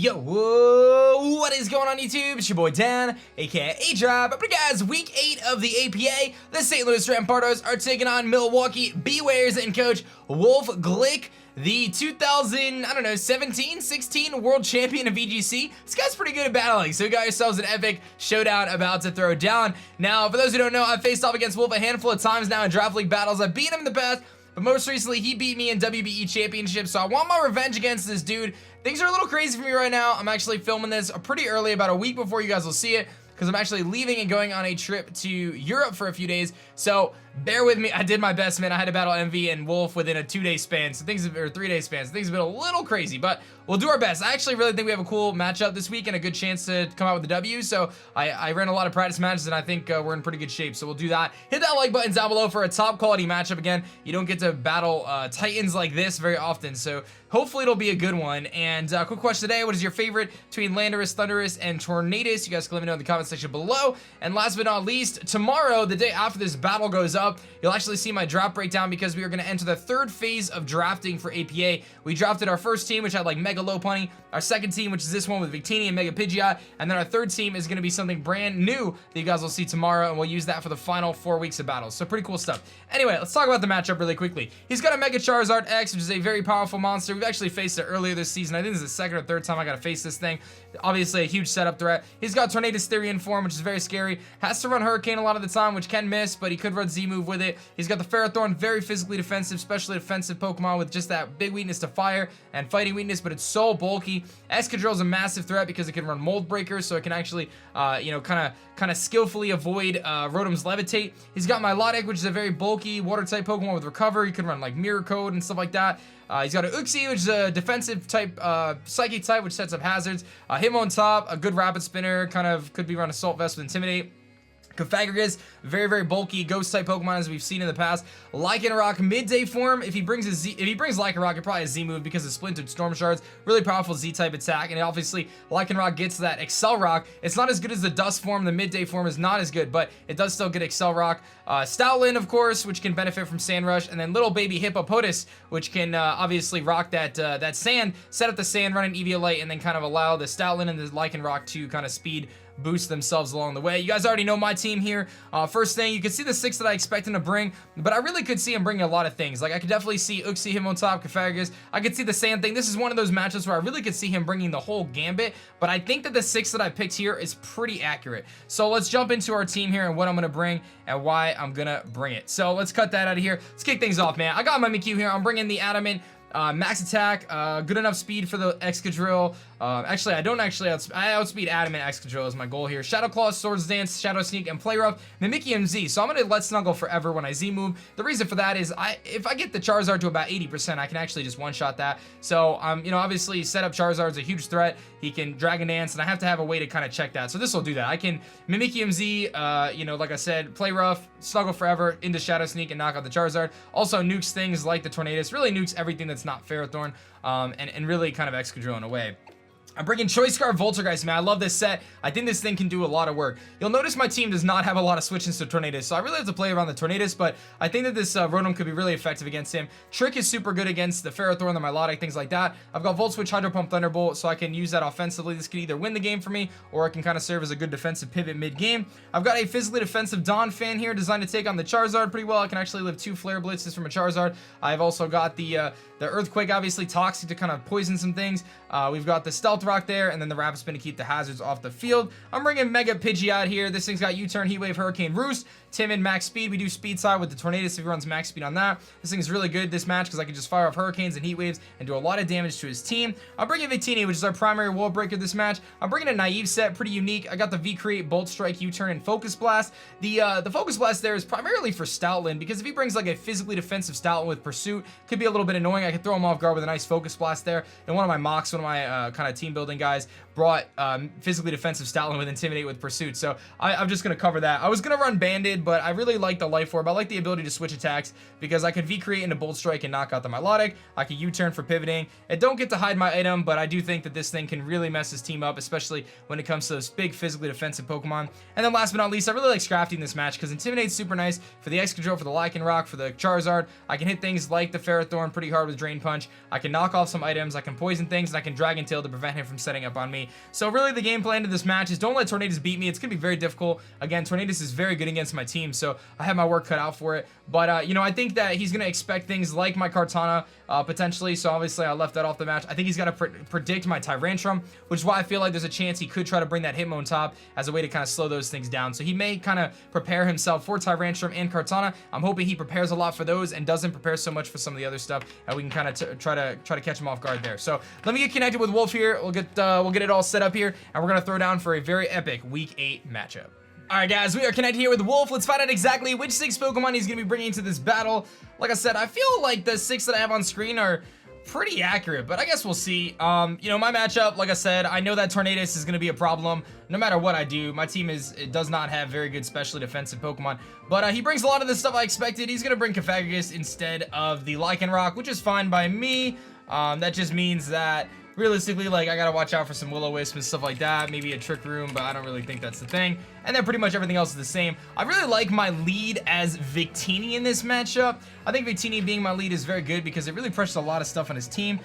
Yo, whoa, what is going on YouTube? It's your boy Dan, aka aDrive. But guys, week 8 of the APA, the St. Louis Rampardos are taking on Milwaukee Bewears and coach Wolfe Glick, the 2017, 16 world champion of VGC. This guy's pretty good at battling, so you got yourselves an epic showdown about to throw down. Now, for those who don't know, I've faced off against Wolfe a handful of times now in draft league battles. I've beaten him in the past, but most recently, he beat me in WBE Championships, so I want my revenge against this dude. Things are a little crazy for me right now. I'm actually filming this pretty early, about a week before you guys will see it, because I'm actually leaving and going on a trip to Europe for a few days. So bear with me. I did my best, man. I had to battle Emvee and Wolfe within a 2-day span, so things have, or 3-day span. So things have been a little crazy, but we'll do our best. I actually really think we have a cool matchup this week and a good chance to come out with a W. So I ran a lot of practice matches, and I think we're in pretty good shape. So we'll do that. Hit that like button down below for a top quality matchup. Again, you don't get to battle Titans like this very often, so hopefully it'll be a good one. And quick question today: what is your favorite between Landorus, Thundurus, and Tornadus? You guys can let me know in the comment section below. And last but not least, tomorrow, the day after this battle goes up, you'll actually see my draft breakdown, because we are going to enter the third phase of drafting for APA. We drafted our first team, which had like Mega Lopunny, our second team, which is this one with Victini and Mega Pidgeot, and then our third team is going to be something brand new that you guys will see tomorrow, and we'll use that for the final 4 weeks of battles. So pretty cool stuff. Anyway, let's talk about the matchup really quickly. He's got a Mega Charizard X, which is a very powerful monster. We've actually faced it earlier this season. I think this is the second or third time I got to face this thing. Obviously a huge setup threat. He's got Tornadus Therian form, which is very scary. Has to run Hurricane a lot of the time, which can miss, but he could run Z-move with it. He's got the Ferrothorn, very physically defensive, especially defensive Pokemon with just that big weakness to fire and fighting weakness, but it's so bulky. Excadrill is a massive threat because it can run Mold Breaker, so it can actually, you know, kind of skillfully avoid Rotom's Levitate. He's got Milotic, which is a very bulky Water-type Pokemon with Recover. You can run like Mirror Code and stuff like that. He's got a Uxie, which is a defensive type, Psychic type, which sets up hazards. Him on top, a good Rapid Spinner, kind of could be run Assault Vest with Intimidate. Cofagrigus, very, very bulky Ghost-type Pokemon as we've seen in the past. Lycanroc, midday form. If he brings Lycanroc, it probably has Z-move because of Splintered Storm Shards. Really powerful Z-type attack, and obviously Lycanroc gets that Excel Rock. It's not as good as the Dust form. The midday form is not as good, but it does still get Excel Rock. Stoutland, of course, which can benefit from Sand Rush, and then little baby Hippopotas, which can obviously rock that sand, set up the sand, run an Eviolite, and then kind of allow the Stoutland and the Lycanroc to kind of speed boost themselves along the way. You guys already know my team here. First thing, you can see the 6 that I expect him to bring, but I really could see him bringing a lot of things. Like, I could definitely see Uxie, him on top, Cofagrigus. I could see the sand thing. This is one of those matchups where I really could see him bringing the whole gambit, but I think that the 6 that I picked here is pretty accurate. So let's jump into our team here and what I'm going to bring and why I'm going to bring it. So let's cut that out of here. Let's kick things off, man. I got my Mimikyu here. I'm bringing the Adamant. Max attack, good enough speed for the Excadrill. Actually, I outspeed Adamant. Excadrill is my goal here. Shadow Claw, Swords Dance, Shadow Sneak, and Play Rough. Mimikyu MZ. So I'm going to let Snuggle forever when I Z-move. The reason for that is if I get the Charizard to about 80%, I can actually just one-shot that. So, you know, obviously, set up Charizard's a huge threat. He can Dragon Dance, and I have to have a way to kind of check that. So this will do that. I can Mimikyu MZ, you know, like I said, Play Rough, Snuggle forever, into Shadow Sneak, and knock out the Charizard. Also nukes things like the Tornadus. Really nukes everything that's not Ferrothorn, and really kind of Excadrill in a way. I'm bringing Choice Scarf Voltergeist, man. I love this set. I think this thing can do a lot of work. You'll notice my team does not have a lot of switch-ins to Tornadus, so I really have to play around the Tornadus, but I think that this Rotom could be really effective against him. Trick is super good against the Ferrothorn, the Milotic, things like that. I've got Volt Switch, Hydro Pump, Thunderbolt, so I can use that offensively. This could either win the game for me, or it can kind of serve as a good defensive pivot mid-game. I've got a physically defensive Dawn fan here, designed to take on the Charizard pretty well. I can actually live 2 Flare Blitzes from a Charizard. I've also got the Earthquake, obviously toxic to kind of poison some things. We've got the Stealth Rock there, and then the Rapid Spin to keep the hazards off the field. I'm bringing Mega Pidgeot here. This thing's got U-Turn, Heat Wave, Hurricane, Roost, Timid, Max Speed. We do Speed Side with the Tornadus if he runs Max Speed on that. This thing's really good this match because I can just fire off Hurricanes and Heat Waves and do a lot of damage to his team. I'm bringing Victini, which is our primary wall breaker this match. I'm bringing a Naive set, pretty unique. I got the V-Create, Bolt Strike, U-Turn, and Focus Blast. The Focus Blast there is primarily for Stoutland, because if he brings like a physically defensive Stoutland with Pursuit, could be a little bit annoying. I could throw him off guard with a nice Focus Blast there. And one of my mocks, one of my kind of team building guys, brought physically defensive Stoutland with Intimidate with Pursuit. So I'm just going to cover that. I was going to run Banded, but I really like the Life Orb. I like the ability to switch attacks because I could V-Create into Bolt Strike and knock out the Milotic. I could U-turn for pivoting. I don't get to hide my item, but I do think that this thing can really mess his team up, especially when it comes to those big physically defensive Pokemon. And then last but not least, I really like Scrafting this match because Intimidate's super nice for the Excadrill, for the Lycanroc, for the Charizard. I can hit things like the Ferrothorn pretty hard with Drain Punch. I can knock off some items. I can poison things, and I can Dragon Tail to prevent him from setting up on me. So really the game plan to this match is don't let Tornadus beat me. It's going to be very difficult. Again, Tornadus is very good against my team, so I have my work cut out for it. But, you know, I think that he's going to expect things like my Kartana, potentially, so obviously I left that off the match. I think he's got to predict my Tyrantrum, which is why I feel like there's a chance he could try to bring that Hitmontop as a way to kind of slow those things down. So he may kind of prepare himself for Tyrantrum and Kartana. I'm hoping he prepares a lot for those and doesn't prepare so much for some of the other stuff, and we can kind of try to catch him off guard there. So let me get connected with Wolf here. We'll get it all set up here, and we're gonna throw down for a very epic Week 8 matchup. Alright guys, we are connected here with Wolf. Let's find out exactly which 6 Pokemon he's going to be bringing to this battle. Like I said, I feel like the 6 that I have on screen are pretty accurate, but I guess we'll see. You know, my matchup, like I said, I know that Tornadus is going to be a problem no matter what I do. My team does not have very good specially defensive Pokemon, but he brings a lot of the stuff I expected. He's going to bring Cofagrigus instead of the Lycanroc, which is fine by me. That just means that realistically, like, I gotta watch out for some Will-O-Wisp and stuff like that, maybe a Trick Room, but I don't really think that's the thing. And then pretty much everything else is the same. I really like my lead as Victini in this matchup. I think Victini being my lead is very good because it really pressures a lot of stuff on his team.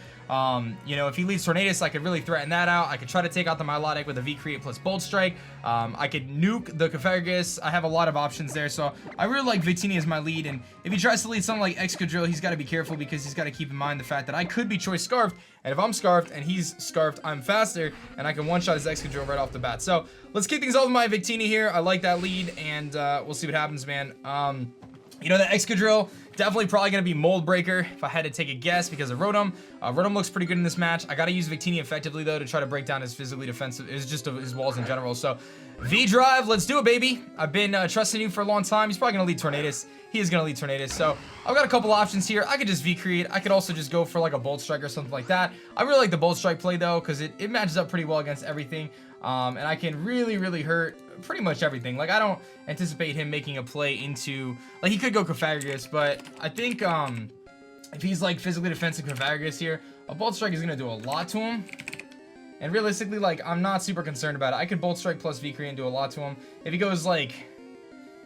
You know, if he leads Tornadus, I could really threaten that out. I could try to take out the Milotic with a V-Create plus Bolt Strike. I could nuke the Cofagrigus. I have a lot of options there, so I really like Victini as my lead, and if he tries to lead something like Excadrill, he's got to be careful because he's got to keep in mind the fact that I could be Choice Scarfed, and if I'm Scarfed and he's Scarfed, I'm faster, and I can one-shot his Excadrill right off the bat. So let's kick things off with my Victini here. I like that lead, and we'll see what happens, man. You know, the Excadrill, definitely probably going to be Mold Breaker if I had to take a guess because of Rotom. Rotom looks pretty good in this match. I got to use Victini effectively, though, to try to break down his physically defensive, it's just his walls in general. So, V-Drive, let's do it, baby. I've been trusting you for a long time. He's probably going to lead Tornadus. He is going to lead Tornadus. So, I've got a couple options here. I could just V-Create. I could also just go for, like, a Bolt Strike or something like that. I really like the Bolt Strike play, though, because it matches up pretty well against everything. And I can really hurt pretty much everything. Like, I don't anticipate him making a play into, like, he could go Cofagrigus, but I think if he's like physically defensive Cofagrigus here, a Bolt Strike is gonna do a lot to him. And realistically, like, I'm not super concerned about it. I could Bolt Strike plus V-Create and do a lot to him. If he goes like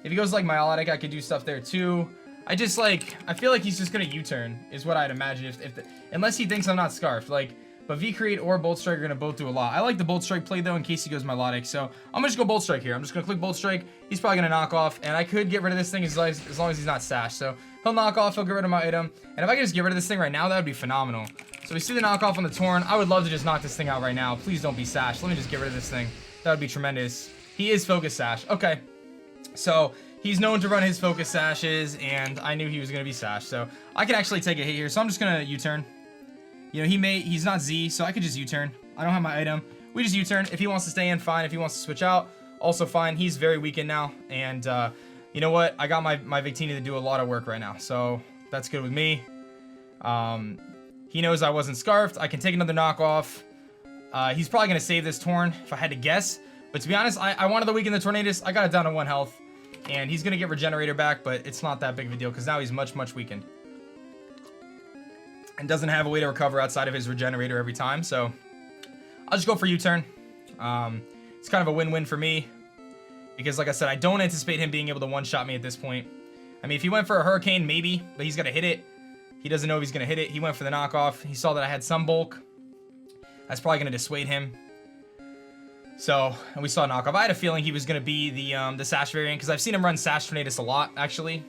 Milotic, I could do stuff there too. I feel like he's just gonna U-turn is what I'd imagine unless he thinks I'm not Scarfed. Like, but V-Create or Bolt Strike are going to both do a lot. I like the Bolt Strike play, though, in case he goes Milotic. So I'm going to just go Bolt Strike here. I'm just going to click Bolt Strike. He's probably going to knock off. And I could get rid of this thing as long as he's not sashed. So he'll knock off. He'll get rid of my item. And if I could just get rid of this thing right now, that would be phenomenal. So we see the knockoff on the Torn. I would love to just knock this thing out right now. Please don't be sashed. Let me just get rid of this thing. That would be tremendous. He is Focus Sash. Okay. So he's known to run his Focus Sashes. And I knew he was going to be sashed. So I can actually take a hit here. So I'm just going to U-turn. You know, he's not Z, so I could just U-turn. I don't have my item. We just U-turn. If he wants to stay in, fine. If he wants to switch out, also fine. He's very weakened now. And you know what? I got my Victini to do a lot of work right now. So that's good with me. He knows I wasn't Scarfed. I can take another knockoff. He's probably going to save this Torn if I had to guess. But to be honest, I wanted to weaken the Tornadus. I got it down to 1 health. And he's going to get Regenerator back, but it's not that big of a deal because now he's much weakened. And doesn't have a way to recover outside of his Regenerator every time, so I'll just go for U-turn. It's kind of a win-win for me because, like I said, I don't anticipate him being able to one-shot me at this point. I mean, if he went for a Hurricane, maybe, but he's gonna hit it. He doesn't know if he's gonna hit it. He went for the knockoff. He saw that I had some bulk. That's probably gonna dissuade him. So, and we saw a knockoff. I had a feeling he was gonna be the Sash variant because I've seen him run Sash Tornadus a lot, actually.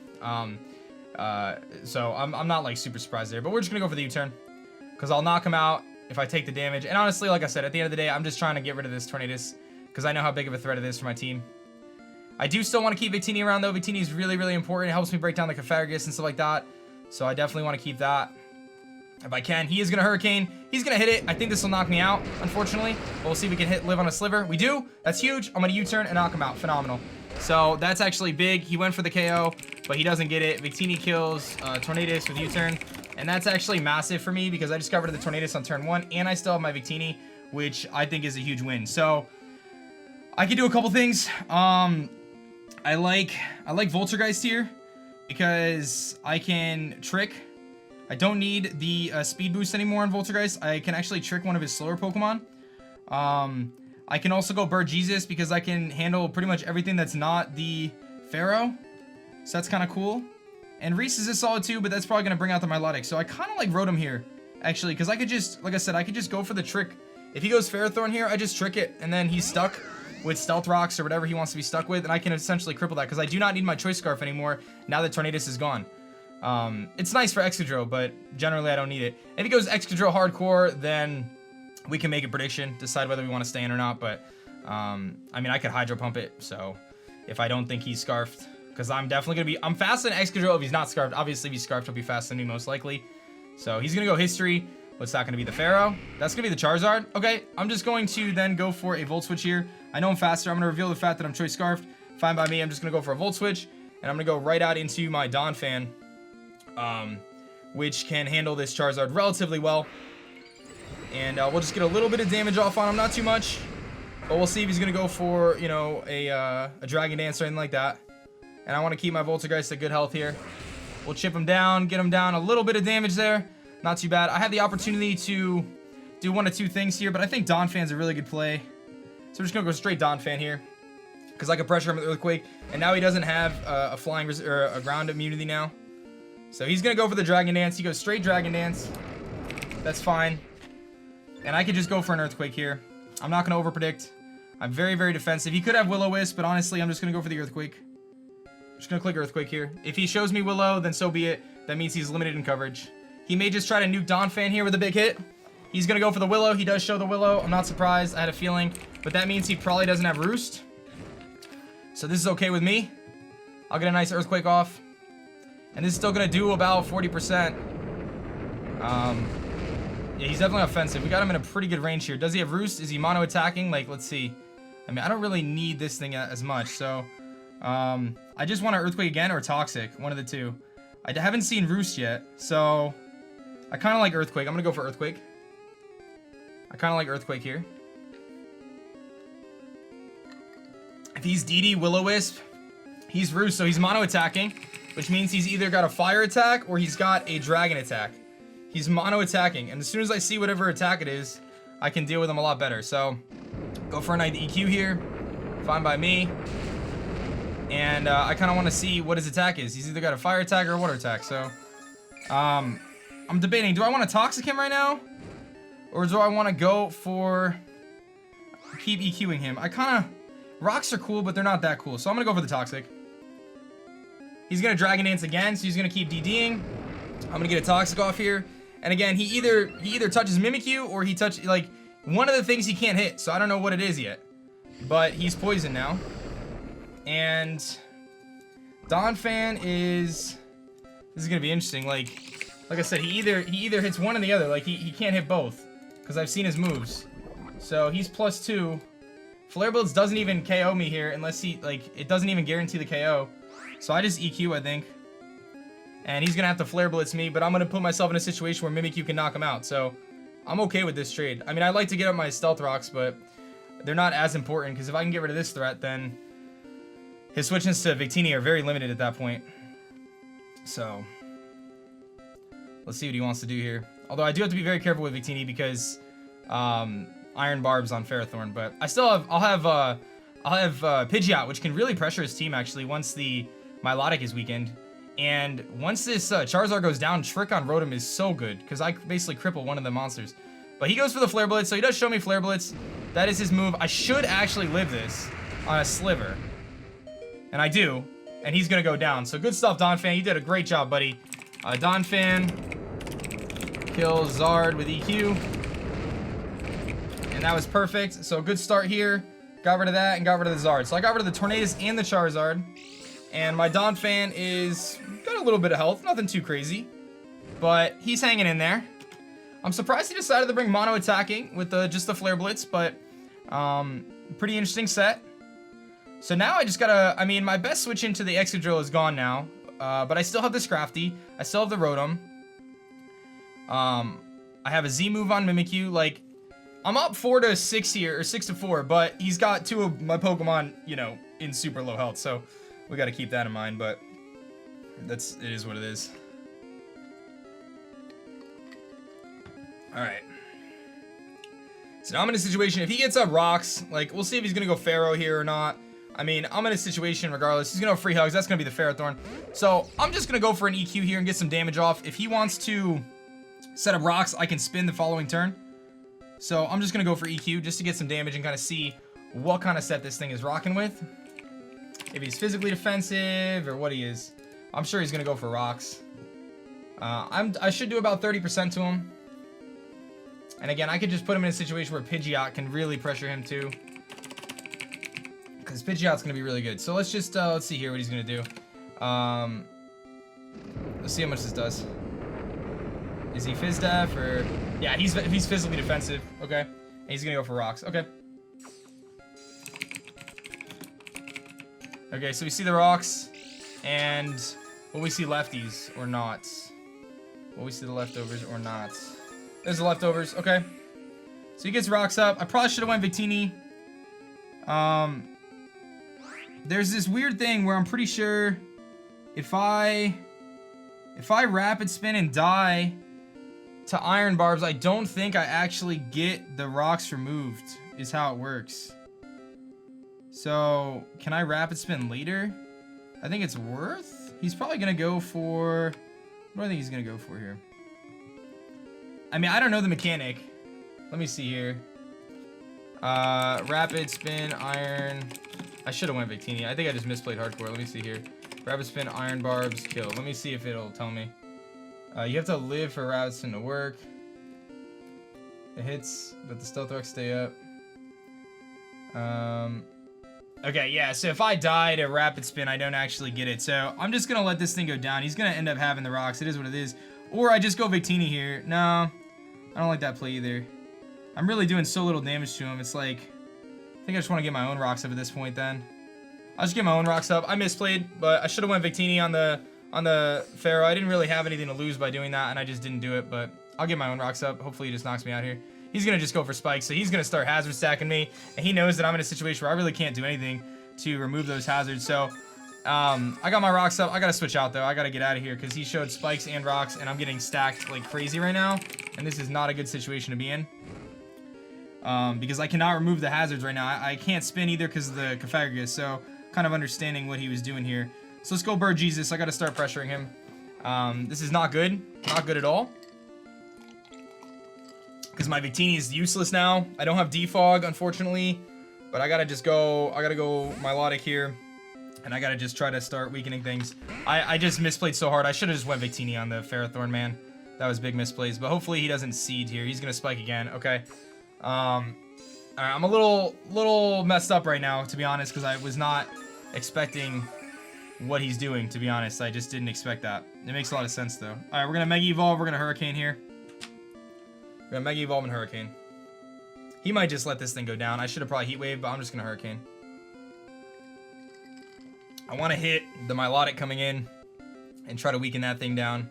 So I'm not like super surprised there, but we're just gonna go for the U-turn because I'll knock him out if I take the damage. And honestly, like I said, at the end of the day, I'm just trying to get rid of this Tornadus because I know how big of a threat it is for my team. I do still want to keep Victini around, though. Victini is really important. It helps me break down the Cofagrigus and stuff like that. So I definitely want to keep that if I can. He is going to Hurricane. He's going to hit it. I think this will knock me out, unfortunately. But we'll see if we can live on a sliver. We do. That's huge. I'm going to U-turn and knock him out. Phenomenal. So that's actually big. He went for the KO, but he doesn't get it. Victini kills Tornadus with U-turn. And that's actually massive for me because I just got rid of the Tornadus on turn 1, and I still have my Victini, which I think is a huge win. So I can do a couple things. I like Voltergeist here because I can trick. I don't need the speed boost anymore on Voltergeist. I can actually trick one of his slower Pokemon. I can also go Bird Jesus because I can handle pretty much everything that's not the Pharaoh. So that's kind of cool. And Reese is solid too, but that's probably going to bring out the Milotic. So I kind of like Rotom here, actually, because I could just, like I said, I could just go for the trick. If he goes Ferrothorn here, I just trick it, and then he's stuck with Stealth Rocks or whatever he wants to be stuck with, and I can essentially cripple that because I do not need my Choice Scarf anymore now that Tornadus is gone. It's nice for Excadrill, but generally I don't need it. If he goes Excadrill Hardcore, then we can make a prediction, decide whether we want to stay in or not, but I mean, I could Hydro Pump it, so if I don't think he's Scarfed, because I'm definitely going to be, I'm faster than Excadrill if he's not Scarfed. Obviously, if he's Scarfed, he'll be faster than me most likely. So he's going to go History. What's that going to be? The Pharaoh? That's going to be the Charizard. Okay, I'm just going to then go for a Volt Switch here. I know I'm faster. I'm going to reveal the fact that I'm Choice Scarfed. Fine by me. I'm just going to go for a Volt Switch, and I'm going to go right out into my Donphan, which can handle this Charizard relatively well. And we'll just get a little bit of damage off on him, not too much. But we'll see if he's going to go for, you know, a Dragon Dance or anything like that. And I want to keep my Voltergeist at good health here. We'll chip him down, get him down, a little bit of damage there. Not too bad. I had the opportunity to do one of two things here, but I think Donphan's a really good play. So we're just going to go straight Donphan here, because I can pressure him with Earthquake. And now he doesn't have a flying or a ground immunity now. So he's going to go for the Dragon Dance. He goes straight Dragon Dance. That's fine. And I could just go for an Earthquake here. I'm not going to overpredict. I'm very, very defensive. He could have Will-O-Wisp, but honestly, I'm just going to go for the Earthquake. Just going to click Earthquake here. If he shows me Willow, then so be it. That means he's limited in coverage. He may just try to nuke Donphan here with a big hit. He's going to go for the Willow. He does show the Willow. I'm not surprised. I had a feeling. But that means he probably doesn't have Roost. So this is okay with me. I'll get a nice Earthquake off. And this is still going to do about 40%. Yeah, he's definitely offensive. We got him in a pretty good range here. Does he have Roost? Is he mono attacking? Like, let's see. I mean, I don't really need this thing as much. So, I just want to Earthquake again or Toxic. One of the two. I haven't seen Roost yet. So, I kind of like Earthquake. I'm going to go for Earthquake. I kind of like Earthquake here. If he's DD Will-O-Wisp, he's Roost. So, he's mono attacking, which means he's either got a Fire attack or he's got a Dragon attack. He's mono attacking, and as soon as I see whatever attack it is, I can deal with him a lot better. So, go for a nice EQ here. Fine by me. And I kind of want to see what his attack is. He's either got a fire attack or a water attack. So, I'm debating. Do I want to Toxic him right now? Or do I want to go for keep EQing him? I kind of... Rocks are cool, but they're not that cool. So, I'm going to go for the Toxic. He's going to Dragon Dance again, so he's going to keep DDing. I'm going to get a Toxic off here. And again, he either touches Mimikyu or he touches, like, one of the things he can't hit. So I don't know what it is yet. But he's poisoned now. And Donphan is... This is going to be interesting. Like I said, he either hits one or the other. Like, he can't hit both. Because I've seen his moves. So he's +2. Flare Blitz doesn't even KO me here unless he, like, it doesn't even guarantee the KO. So I just EQ, I think. And he's going to have to Flare Blitz me, but I'm going to put myself in a situation where Mimikyu can knock him out. So, I'm okay with this trade. I mean, I'd like to get up my Stealth Rocks, but they're not as important, because if I can get rid of this threat, then his switches to Victini are very limited at that point. So, let's see what he wants to do here. Although, I do have to be very careful with Victini, because Iron Barb's on Ferrothorn, but I still have... I'll have Pidgeot, which can really pressure his team, actually, once the Milotic is weakened. And once this Charizard goes down, Trick on Rotom is so good, because I basically cripple one of the monsters. But he goes for the Flare Blitz, so he does show me Flare Blitz. That is his move. I should actually live this on a Sliver. And I do. And he's going to go down. So good stuff, Donphan. You did a great job, buddy. Donphan kills Zard with EQ. And that was perfect. So good start here. Got rid of that and got rid of the Zard. So I got rid of the Tornadus and the Charizard. And my Donphan is got a little bit of health. Nothing too crazy. But he's hanging in there. I'm surprised he decided to bring mono attacking with just the Flare Blitz. But pretty interesting set. So now I just gotta... I mean, my best switch into the Excadrill is gone now. But I still have the Scrafty. I still have the Rotom. I have a Z move on Mimikyu. Like, I'm up 4-6 here, or 6-4, but he's got 2 of my Pokemon, you know, in super low health, so we got to keep that in mind, but it is what it is. Alright. So now I'm in a situation, if he gets up rocks, like, we'll see if he's going to go Pharaoh here or not. I mean, I'm in a situation regardless. He's going to go free hugs. That's going to be the Ferrothorn. So I'm just going to go for an EQ here and get some damage off. If he wants to set up rocks, I can spin the following turn. So I'm just going to go for EQ just to get some damage and kind of see what kind of set this thing is rocking with. If he's physically defensive or what he is. I'm sure he's going to go for rocks. I should do about 30% to him. And again, I could just put him in a situation where Pidgeot can really pressure him too. Because Pidgeot's going to be really good. So let's just, let's see here what he's going to do. Let's see how much this does. Is he Fizz Def or... Yeah, he's physically defensive. Okay. And he's going to go for rocks. Okay. Okay, so we see the rocks. And will we see lefties or not? Will we see the leftovers or not? There's the leftovers. Okay. So he gets rocks up. I probably should have went Victini. There's this weird thing where I'm pretty sure if I rapid spin and die to Iron Barbs, I don't think I actually get the rocks removed, is how it works. So, can I rapid spin later? I think it's worth. He's probably going to go for... What do I think he's going to go for here? I mean, I don't know the mechanic. Let me see here. Rapid spin, iron... I should have went Victini. I think I just misplayed hardcore. Let me see here. Rapid spin, iron barbs, kill. Let me see if it'll tell me. You have to live for rapid spin to work. It hits, but the stealth rocks stay up. Okay, yeah, so if I die to rapid spin, I don't actually get it. So I'm just going to let this thing go down. He's going to end up having the rocks. It is what it is. Or I just go Victini here. No, I don't like that play either. I'm really doing so little damage to him. It's like, I think I just want to get my own rocks up at this point then. I'll just get my own rocks up. I misplayed, but I should have went Victini on the Pharaoh. I didn't really have anything to lose by doing that, and I just didn't do it, but I'll get my own rocks up. Hopefully he just knocks me out here. He's going to just go for spikes, so he's going to start hazard stacking me, and he knows that I'm in a situation where I really can't do anything to remove those hazards, so I got my rocks up. I got to switch out, though. I got to get out of here, because he showed spikes and rocks, and I'm getting stacked like crazy right now, and this is not a good situation to be in. Because I cannot remove the hazards right now. I can't spin either because of the Cophagus, so kind of understanding what he was doing here. So let's go Bird Jesus. I got to start pressuring him. This is not good. Not good at all. Because my Victini is useless now. I don't have defog, unfortunately. But I got to just go... I got to go Milotic here. And I got to just try to start weakening things. I just misplayed so hard. I should have just went Victini on the Ferrothorn, man. That was big misplays. But hopefully he doesn't seed here. He's going to spike again. Okay. Alright, I'm a little messed up right now, to be honest, because I was not expecting what he's doing, to be honest. I just didn't expect that. It makes a lot of sense, though. Alright, we're going to Mega Evolve. We're going to Hurricane here. We're going to Mega Evolve and Hurricane. He might just let this thing go down. I should have probably Heat Wave, but I'm just going to Hurricane. I want to hit the Milotic coming in and try to weaken that thing down.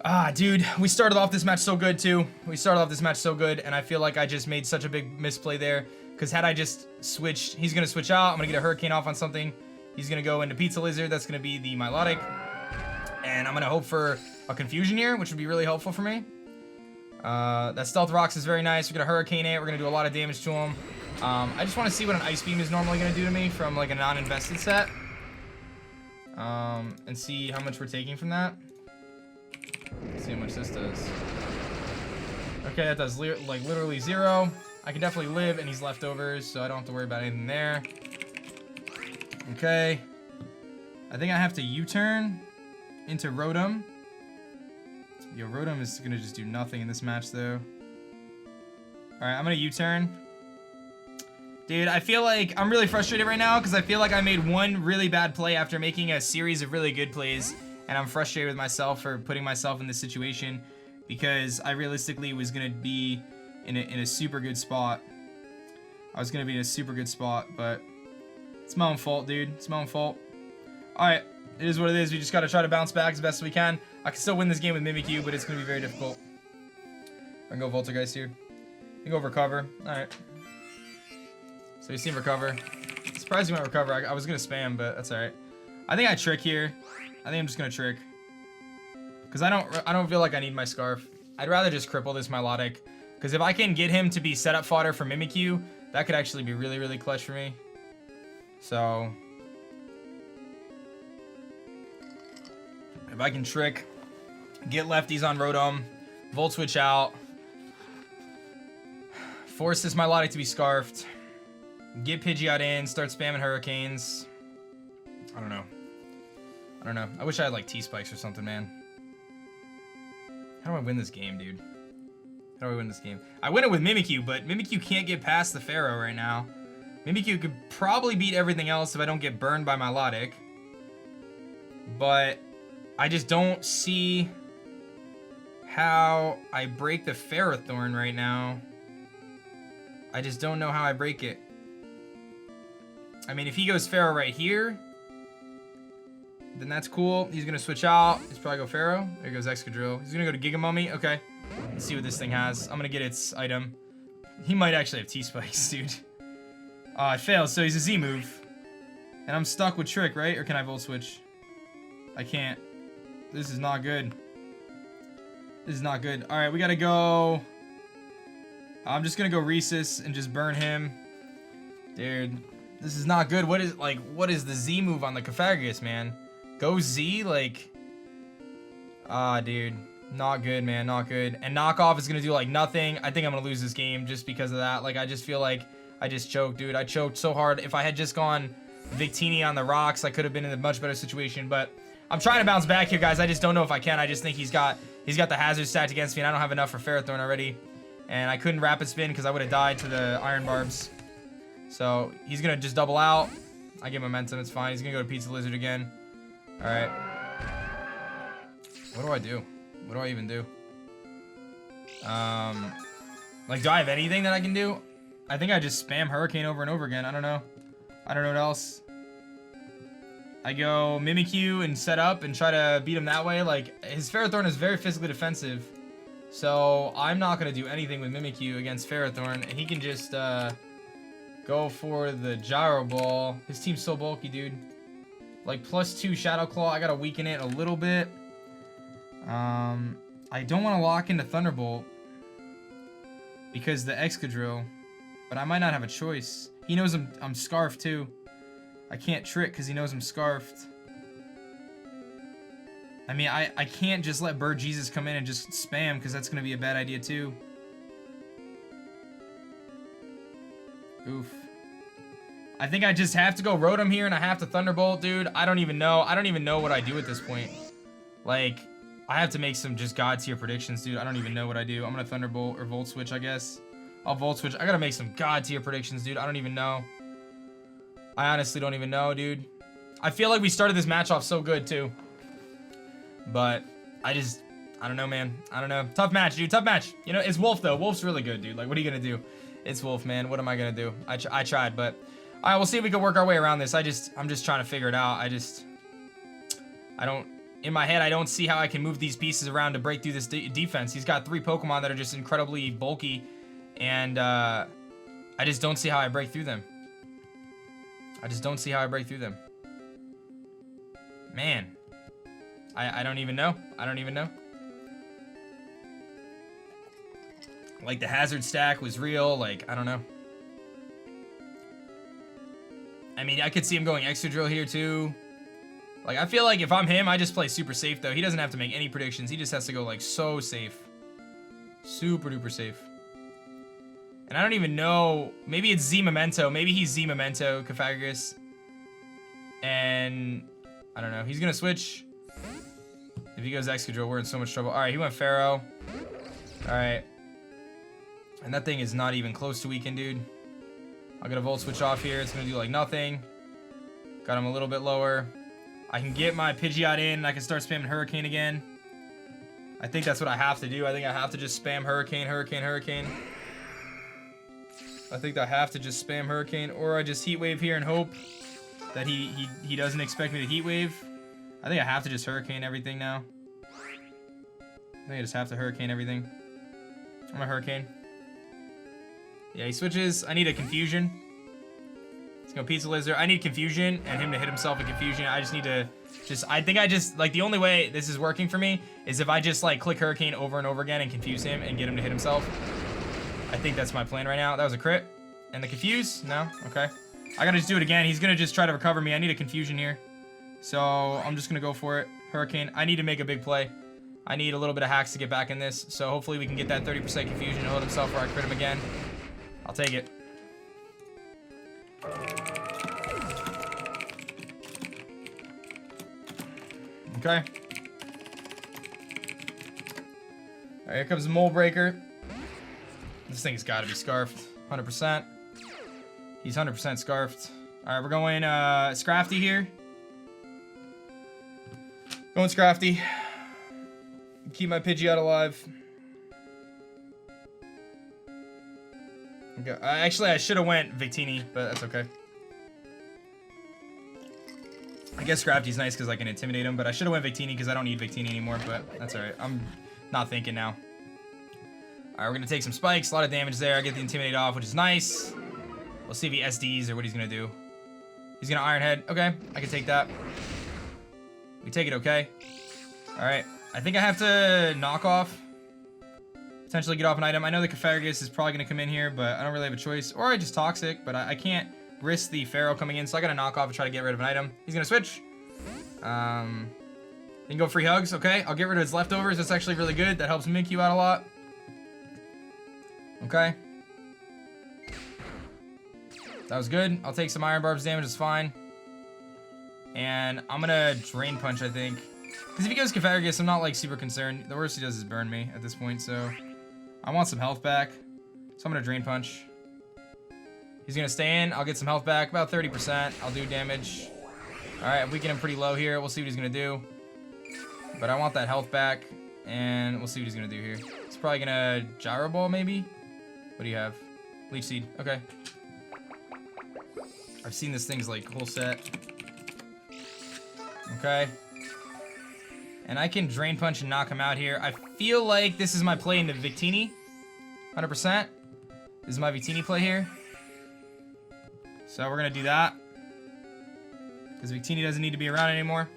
Ah, dude, we started off this match so good, too. We started off this match so good, and I feel like I just made such a big misplay there. Because had I just switched, he's going to switch out. I'm going to get a Hurricane off on something. He's going to go into Pizza Lizard. That's going to be the Milotic. And I'm going to hope for a Confusion here, which would be really helpful for me. That Stealth Rocks is very nice. We're going to Hurricane it. We're going to do a lot of damage to him. I just want to see what an Ice Beam is normally going to do to me from, like, a non-invested set. And see how much we're taking from that. Let's see how much this does. Okay, that does like literally 0. I can definitely live, and he's leftovers, so I don't have to worry about anything there. Okay. I think I have to U-turn into Rotom. Yo, Rotom is going to just do nothing in this match, though. Alright, I'm going to U-turn. Dude, I feel like I'm really frustrated right now, because I feel like I made one really bad play after making a series of really good plays. And I'm frustrated with myself for putting myself in this situation because I realistically was going to be in a super good spot. I was going to be in a super good spot, but it's my own fault, dude. It's my own fault. Alright, it is what it is. We just got to try to bounce back as best we can. I can still win this game with Mimikyu, but it's going to be very difficult. We're gonna go Voltergeist here. You go recover. Alright. So you see him recover. Surprised he went recover. I was gonna spam, but that's alright. I think I trick here. I think I'm just gonna trick. Because I don't feel like I need my Scarf. I'd rather just cripple this Milotic. Because if I can get him to be setup fodder for Mimikyu, that could actually be really, really clutch for me. So if I can trick, get lefties on Rotom, Volt Switch out, force this Milotic to be Scarfed, get Pidgeot in, start spamming Hurricanes. I don't know. I don't know. I wish I had like T-Spikes or something, man. How do I win this game, dude? How do I win this game? I win it with Mimikyu, but Mimikyu can't get past the Pharaoh right now. Mimikyu could probably beat everything else if I don't get burned by Milotic. But I just don't see how I break the Ferrothorn right now. I just don't know how I break it. I mean, if he goes Pharaoh right here, then that's cool. He's gonna switch out. He's probably go Pharaoh. There goes Excadrill. He's gonna go to Giga Mummy. Okay. Let's see what this thing has. I'm gonna get its item. He might actually have T-Spikes, dude. It fails, so he's a Z move. And I'm stuck with Trick, right? Or can I Volt Switch? I can't. This is not good. This is not good. Alright, we gotta go. I'm just gonna go Rhesus and just burn him. Dude, this is not good. What is the Z move on the Cofagrigus, man? Go Z, like... dude. Not good, man. Not good. And Knockoff is gonna do, like, nothing. I think I'm gonna lose this game just because of that. Like, I just feel like I just choked, dude. I choked so hard. If I had just gone Victini on the rocks, I could have been in a much better situation. But I'm trying to bounce back here, guys. I just don't know if I can. I just think he's got the hazard stacked against me, and I don't have enough for Ferrothorn already. And I couldn't Rapid Spin because I would have died to the Iron Barbs. So he's gonna just double out. I get momentum. It's fine. He's gonna go to Pizza Lizard again. All right. What do I do? What do I even do? Like, do I have anything that I can do? I think I just spam Hurricane over and over again. I don't know. I don't know what else. I go Mimikyu and set up and try to beat him that way. Like, his Ferrothorn is very physically defensive. So, I'm not going to do anything with Mimikyu against Ferrothorn. He can just, go for the Gyro Ball. His team's so bulky, dude. Like, +2 Shadow Claw. I got to weaken it a little bit. I don't want to lock into Thunderbolt because the Excadrill, but I might not have a choice. He knows I'm Scarfed too. I can't trick because he knows I'm Scarfed. I mean, I can't just let Bird Jesus come in and just spam because that's going to be a bad idea too. Oof. I think I just have to go Rotom here and I have to Thunderbolt, dude. I don't even know. I don't even know what I do at this point. Like, I have to make some just god tier predictions, dude. I don't even know what I do. I'm gonna Thunderbolt or Volt Switch, I guess. I'll Volt Switch. I gotta make some god tier predictions, dude. I don't even know. I honestly don't even know, dude. I feel like we started this match off so good, too. But I don't know, man. I don't know. Tough match, dude. Tough match. You know, it's Wolf, though. Wolf's really good, dude. Like, what are you gonna do? It's Wolf, man. What am I gonna do? I tried, but... Alright, we'll see if we can work our way around this. I'm just trying to figure it out. I don't... In my head, I don't see how I can move these pieces around to break through this defense. He's got 3 Pokemon that are just incredibly bulky, and I just don't see how I break through them. I just don't see how I break through them. Man. I don't even know. I don't even know. Like, the hazard stack was real. Like, I don't know. I mean, I could see him going Excadrill here, too. Like, I feel like if I'm him, I just play super safe, though. He doesn't have to make any predictions. He just has to go, like, so safe. Super duper safe. And I don't even know. Maybe it's Z Memento. Maybe he's Z Memento, Cofagrigus. And I don't know. He's going to switch. If he goes Excadrill, we're in so much trouble. All right, he went Pharaoh. All right. And that thing is not even close to weakened, dude. I'll get a Volt Switch off here. It's going to do, like, nothing. Got him a little bit lower. I can get my Pidgeot in, and I can start spamming Hurricane again. I think that's what I have to do. I think I have to just spam Hurricane, Hurricane, Hurricane. I think I have to just spam Hurricane, or I just Heat Wave here and hope that he doesn't expect me to Heat Wave. I think I have to just Hurricane everything now. I think I just have to Hurricane everything. I'm gonna Hurricane. Yeah, he switches. I need a Confusion. Let's go Pizza Lizard. I need Confusion and him to hit himself in Confusion. I just need to I think I just, like, the only way this is working for me is if I just, like, click Hurricane over and over again and confuse him and get him to hit himself. I think that's my plan right now. That was a crit. And the Confuse? No? Okay. I gotta just do it again. He's gonna just try to recover me. I need a Confusion here. So, I'm just gonna go for it. Hurricane. I need to make a big play. I need a little bit of hacks to get back in this. So, hopefully we can get that 30% Confusion to hold himself or I crit him again. I'll take it. Okay. Alright, here comes the Mole Breaker. This thing's gotta be scarfed. 100%. He's 100% scarfed. Alright, we're going Scrafty here. Going Scrafty. Keep my Pidgeot alive. Okay. Actually, I should have went Victini, but that's okay. I guess Scrafty's nice because I can intimidate him, but I should have went Victini because I don't need Victini anymore, but that's alright. I'm not thinking now. Alright, we're going to take some spikes. A lot of damage there. I get the Intimidate off, which is nice. We'll see if he SDs or what he's going to do. He's going to Iron Head. Okay, I can take that. We take it okay. Alright, I think I have to knock off. Potentially get off an item. I know the Cofagrigus is probably going to come in here, but I don't really have a choice. Or I just Toxic, but I can't risk the Pharaoh coming in, so I got to knock off and try to get rid of an item. He's going to switch. Then go Free Hugs. Okay, I'll get rid of his leftovers. That's actually really good. That helps Minkyu out a lot. Okay. That was good. I'll take some Iron Barbs damage. It's fine. And I'm going to Drain Punch, I think. Because if he goes Cofagrigus, I'm not, like, super concerned. The worst he does is burn me at this point, so I want some health back. So I'm going to Drain Punch. He's going to stay in. I'll get some health back. About 30%. I'll do damage. Alright, I'm weakening him pretty low here. We'll see what he's going to do. But I want that health back. And we'll see what he's going to do here. He's probably going to Gyro Ball, maybe? What do you have? Leech Seed. Okay. I've seen this thing's, like, whole set. Okay. And I can Drain Punch and knock him out here. I feel like this is my play into Victini. 100%. This is my Victini play here. So we're going to do that. Because Victini doesn't need to be around anymore.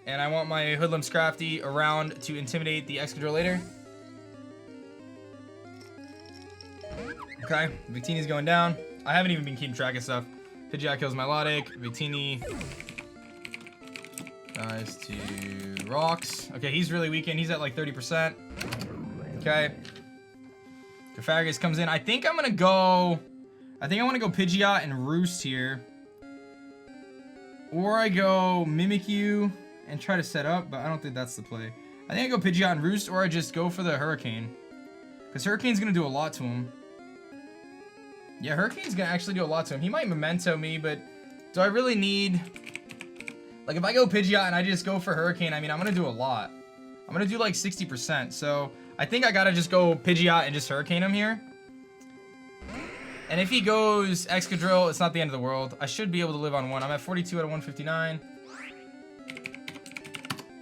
And I want my Hoodlum Scrafty around to intimidate the Excadrill later. Okay, Victini's going down. I haven't even been keeping track of stuff. Pidgeot kills Milotic. Victini dies to Rocks. Okay, he's really weakened. He's at like 30%. Okay. Cofagrigus comes in. I think I'm gonna go Pidgeot and Roost here. Or I go Mimikyu and try to set up, but I don't think that's the play. I think I go Pidgeot and Roost, or I just go for the Hurricane. Because Hurricane's gonna do a lot to him. Yeah, Hurricane's gonna actually do a lot to him. He might Memento me, but do I really need... Like, if I go Pidgeot and I just go for Hurricane, I mean, I'm gonna do a lot. I'm gonna do like 60%, so I think I gotta just go Pidgeot and just Hurricane him here. And if he goes Excadrill, it's not the end of the world. I should be able to live on one. I'm at 42 out of 159.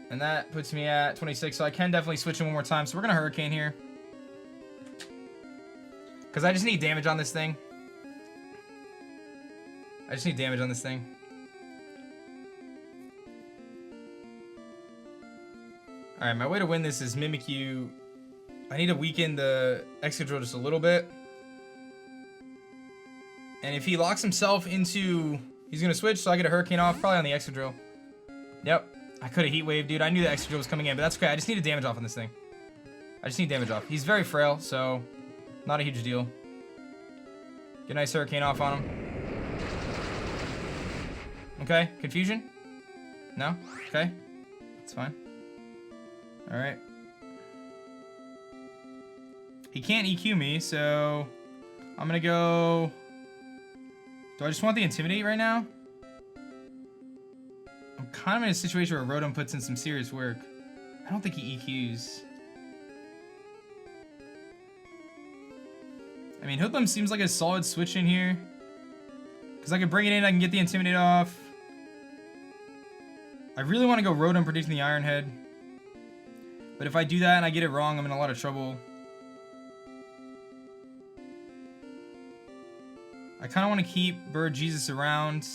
And that puts me at 26, so I can definitely switch him one more time. So we're gonna Hurricane here. Because I just need damage on this thing. Alright, my way to win this is Mimikyu. I need to weaken the Excadrill just a little bit. And if he locks himself into... He's going to switch, so I get a Hurricane off, probably on the Excadrill. Yep. I could have Heat Wave, dude. I knew the Excadrill was coming in, but that's okay. I just need a damage off on this thing. I just need damage off. He's very frail, so not a huge deal. Get a nice Hurricane off on him. Okay, Confusion? No? Okay. It's fine. Alright. He can't EQ me, so I'm gonna go... Do I just want the Intimidate right now? I'm kind of in a situation where Rotom puts in some serious work. I don't think he EQs. I mean, Hoodlum seems like a solid switch in here. Because I can bring it in, I can get the Intimidate off. I really want to go Rotom predicting the Iron Head. But if I do that and I get it wrong, I'm in a lot of trouble. I kind of want to keep Bird Jesus around.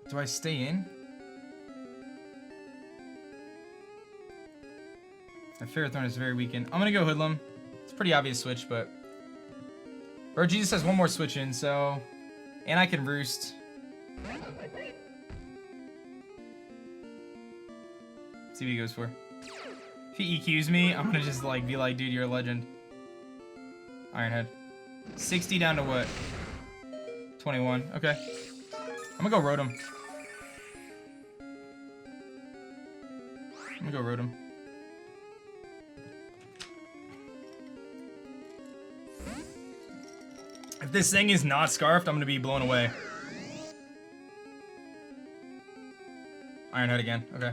Do I stay in? My Ferrothorn is very weakened. I'm gonna go Hoodlum. It's a pretty obvious switch, but Bird Jesus has one more switch in, so, and I can Roost. See what he goes for. If he EQs me, I'm gonna just like be like, dude, you're a legend. Ironhead. 60 down to what? 21. Okay. I'm gonna go Rotom. I'm gonna go Rotom. If this thing is not Scarfed, I'm gonna be blown away. Ironhead again. Okay.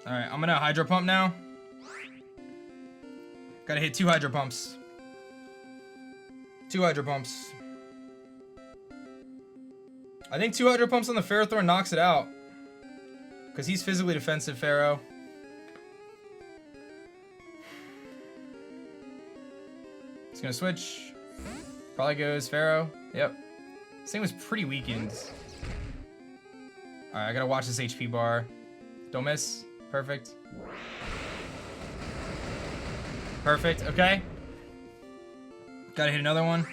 Alright, I'm gonna Hydro Pump now. Gotta hit 2 Hydro Pumps. 2 Hydro Pumps. I think 2 Hydro Pumps on the Ferrothorn knocks it out. Because he's physically defensive, Pharaoh. He's gonna switch. Probably goes Pharaoh. Yep. This thing was pretty weakened. Alright, I gotta watch this HP bar. Don't miss. Perfect. Perfect. Okay. Gotta hit another one.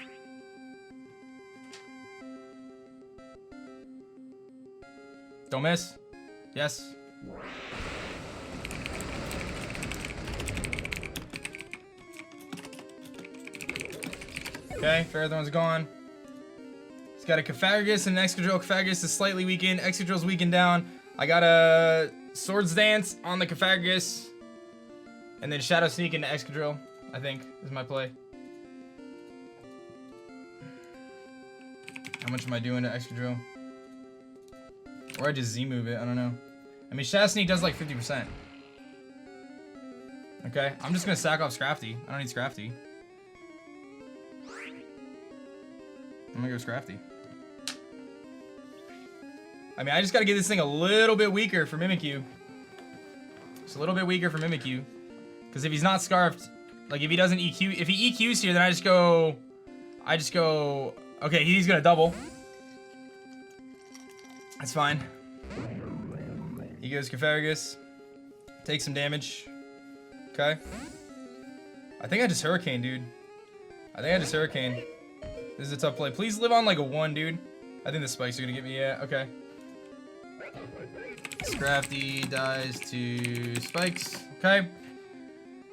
Don't miss. Yes. Okay, Ferrothorn's gone. He's got a Cofagrigus and an Excadrill. Cofagrigus is slightly weakened. Excadrill's weakened down. I got a Swords Dance on the Cofagrigus. And then Shadow Sneak into Excadrill, I think, is my play. How much am I doing to Excadrill? Or I just Z-move it, I don't know. I mean, Shadow Sneak does like 50%. Okay, I'm just gonna sack off Scrafty. I don't need Scrafty. I'm gonna go Scrafty. I mean, I just gotta get this thing a little bit weaker for Mimikyu. Just a little bit weaker for Mimikyu. Because if he's not Scarfed, like if he doesn't EQ, if he EQs here, then I just go, okay, he's gonna double. That's fine. He goes Cofagrigus. Takes some damage. Okay. I think I just Hurricane, dude. I think I just Hurricane. This is a tough play. Please live on like a 1, dude. I think the spikes are gonna get me, yeah, okay. Scrafty dies to spikes. Okay.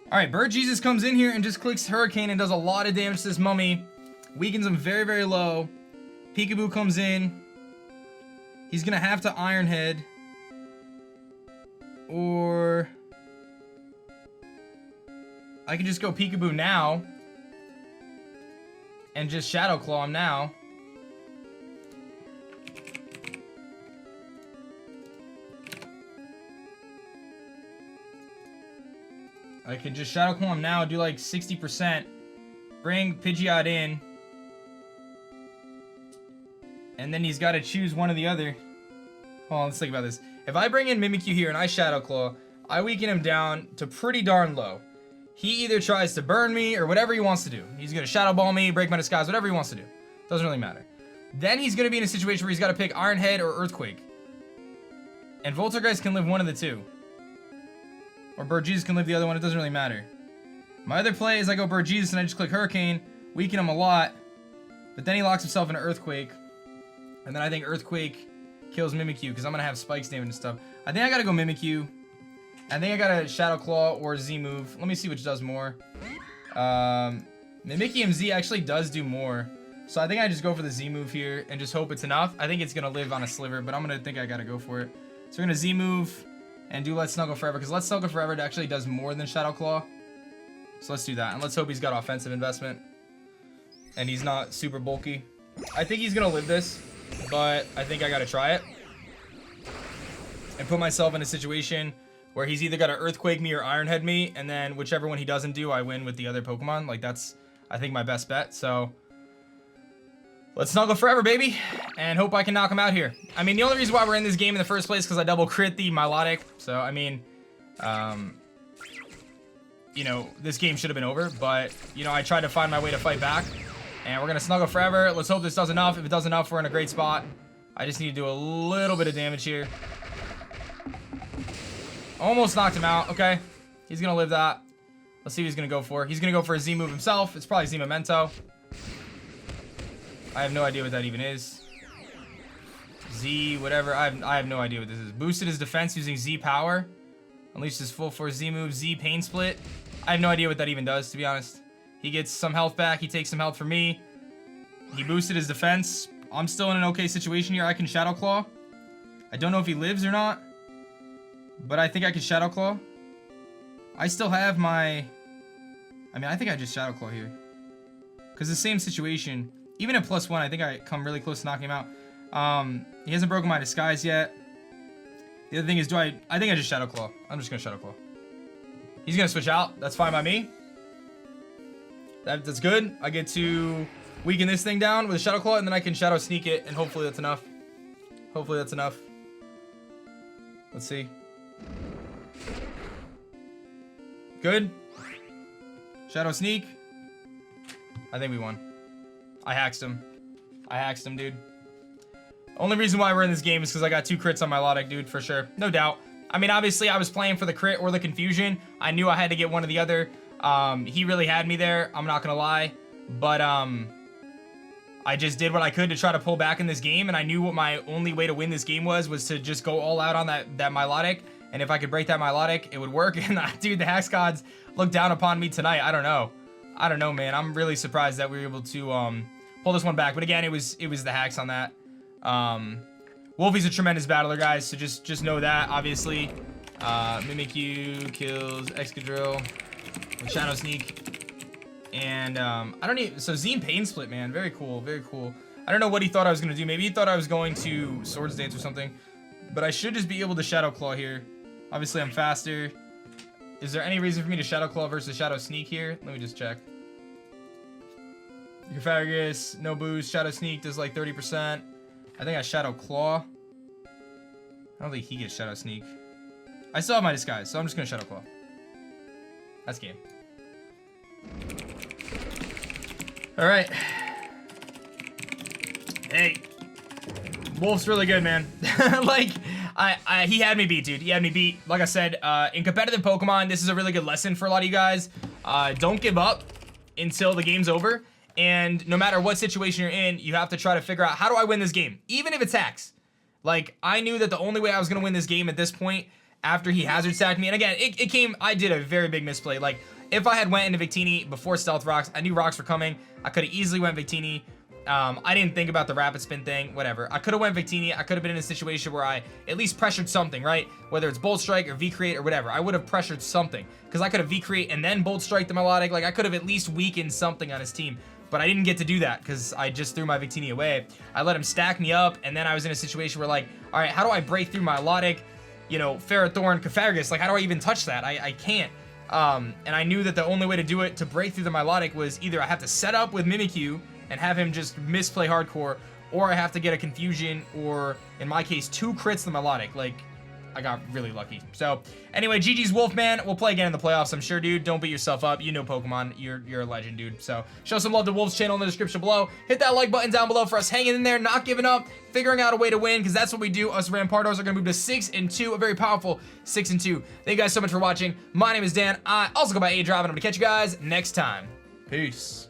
Alright, Bird Jesus comes in here and just clicks Hurricane and does a lot of damage to this mummy. Weakens him very, very low. Peekaboo comes in. He's gonna have to Iron Head. Or I can just go Peekaboo now. And just Shadow Claw him now. I could just Shadow Claw him now, do like 60%. Bring Pidgeot in. And then he's got to choose one or the other. Hold on, let's think about this. If I bring in Mimikyu here and I Shadow Claw, I weaken him down to pretty darn low. He either tries to burn me or whatever he wants to do. He's going to Shadow Ball me, break my disguise, whatever he wants to do. Doesn't really matter. Then he's going to be in a situation where he's got to pick Iron Head or Earthquake. And Voltergeist can live one of the two. Or Bird Jesus can live the other one, it doesn't really matter. My other play is I go Bird Jesus and I just click Hurricane, weaken him a lot, but then he locks himself in an Earthquake. And then I think Earthquake kills Mimikyu because I'm going to have spikes damage and stuff. I think I got to go Mimikyu. I think I got a Shadow Claw or Z move. Let me see which does more. Mimikyu Z actually does do more. So I think I just go for the Z move here and just hope it's enough. I think it's going to live on a sliver, but I'm going to think I got to go for it. So we're going to Z move and do Let's Snuggle Forever, because Let's Snuggle Forever actually does more than Shadow Claw. So let's do that, and let's hope he's got offensive investment. And he's not super bulky. I think he's going to live this, but I think I got to try it. And put myself in a situation where he's either got to Earthquake me or Iron Head me, and then whichever one he doesn't do, I win with the other Pokemon. Like, that's, I think, my best bet, so let's Snuggle Forever, baby, and hope I can knock him out here. I mean, the only reason why we're in this game in the first place is because I double crit the Milotic. So, I mean, you know, this game should have been over. But, you know, I tried to find my way to fight back. And we're going to snuggle forever. Let's hope this does enough. If it does enough, we're in a great spot. I just need to do a little bit of damage here. Almost knocked him out. Okay. He's going to live that. Let's see what he's going to go for. He's going to go for a Z move himself. It's probably Z Memento. I have no idea what that even is. Z, whatever. I have no idea what this is. Boosted his defense using Z power. Unleashed his full force Z move. Z pain split. I have no idea what that even does, to be honest. He gets some health back. He takes some health from me. He boosted his defense. I'm still in an okay situation here. I can Shadow Claw. I don't know if he lives or not, but I think I can Shadow Claw. I still have my... I mean, I think I just Shadow Claw here. Because the same situation, even at +1, I think I come really close to knocking him out. He hasn't broken my disguise yet. The other thing is, I think I just Shadow Claw. I'm just going to Shadow Claw. He's going to switch out. That's fine by me. That's good. I get to weaken this thing down with a Shadow Claw, and then I can Shadow Sneak it, and hopefully that's enough. Hopefully that's enough. Let's see. Good. Shadow Sneak. I think we won. I haxed him. I haxed him, dude. Only reason why we're in this game is because I got 2 crits on my Lodic, dude, for sure. No doubt. I mean, obviously, I was playing for the crit or the confusion. I knew I had to get one or the other. He really had me there, I'm not gonna lie. But, I just did what I could to try to pull back in this game, and I knew what my only way to win this game was to just go all out on that Milotic. And if I could break that Milotic, it would work. And, dude, the Hax Gods looked down upon me tonight. I don't know, man. I'm really surprised that we were able to, pull this one back. But again, it was the hacks on that. Wolfie's a tremendous battler, guys, so just know that, obviously. Mimikyu kills Excadrill with Shadow Sneak. And, so Zine Pain Split, man, very cool, very cool. I don't know what he thought I was going to do. Maybe he thought I was going to Swords Dance or something. But I should just be able to Shadow Claw here. Obviously, I'm faster. Is there any reason for me to Shadow Claw versus Shadow Sneak here? Let me just check. Cofagrigus, no boost. Shadow Sneak does like 30%. I think I Shadow Claw. I don't think he gets Shadow Sneak. I still have my disguise, so I'm just going to Shadow Claw. That's game. Alright. Hey. Wolf's really good, man. Like, he had me beat, dude. He had me beat. Like I said, in competitive Pokemon, this is a really good lesson for a lot of you guys. Don't give up until the game's over. And no matter what situation you're in, you have to try to figure out, how do I win this game? Even if it's hacks. Like, I knew that the only way I was going to win this game at this point, after he hazard stacked me, and again, I did a very big misplay. Like, if I had went into Victini before Stealth Rocks, I knew Rocks were coming. I could have easily went Victini. I didn't think about the Rapid Spin thing, whatever. I could have went Victini. I could have been in a situation where I at least pressured something, right? Whether it's Bolt Strike or V-Create or whatever. I would have pressured something. Because I could have V-Create and then Bolt Strike the Melodic. Like, I could have at least weakened something on his team. But I didn't get to do that because I just threw my Victini away. I let him stack me up, and then I was in a situation where, like, all right, how do I break through my Melodic? You know, Ferrothorn, Cofagrigus, like, how do I even touch that? I can't. And I knew that the only way to do it, to break through the Milotic, was either I have to set up with Mimikyu and have him just misplay hardcore, or I have to get a confusion, or in my case, 2 crits to the Milotic. Like, I got really lucky. So, anyway, GG's Wolfman. We'll play again in the playoffs, I'm sure, dude. Don't beat yourself up. You know Pokemon. You're a legend, dude. So, show some love to Wolf's channel in the description below. Hit that like button down below for us hanging in there, not giving up, figuring out a way to win, because that's what we do. Us Rampardos are going to move to 6-2, a very powerful 6-2. Thank you guys so much for watching. My name is Dan. I also go by aDrive, and I'm going to catch you guys next time. Peace.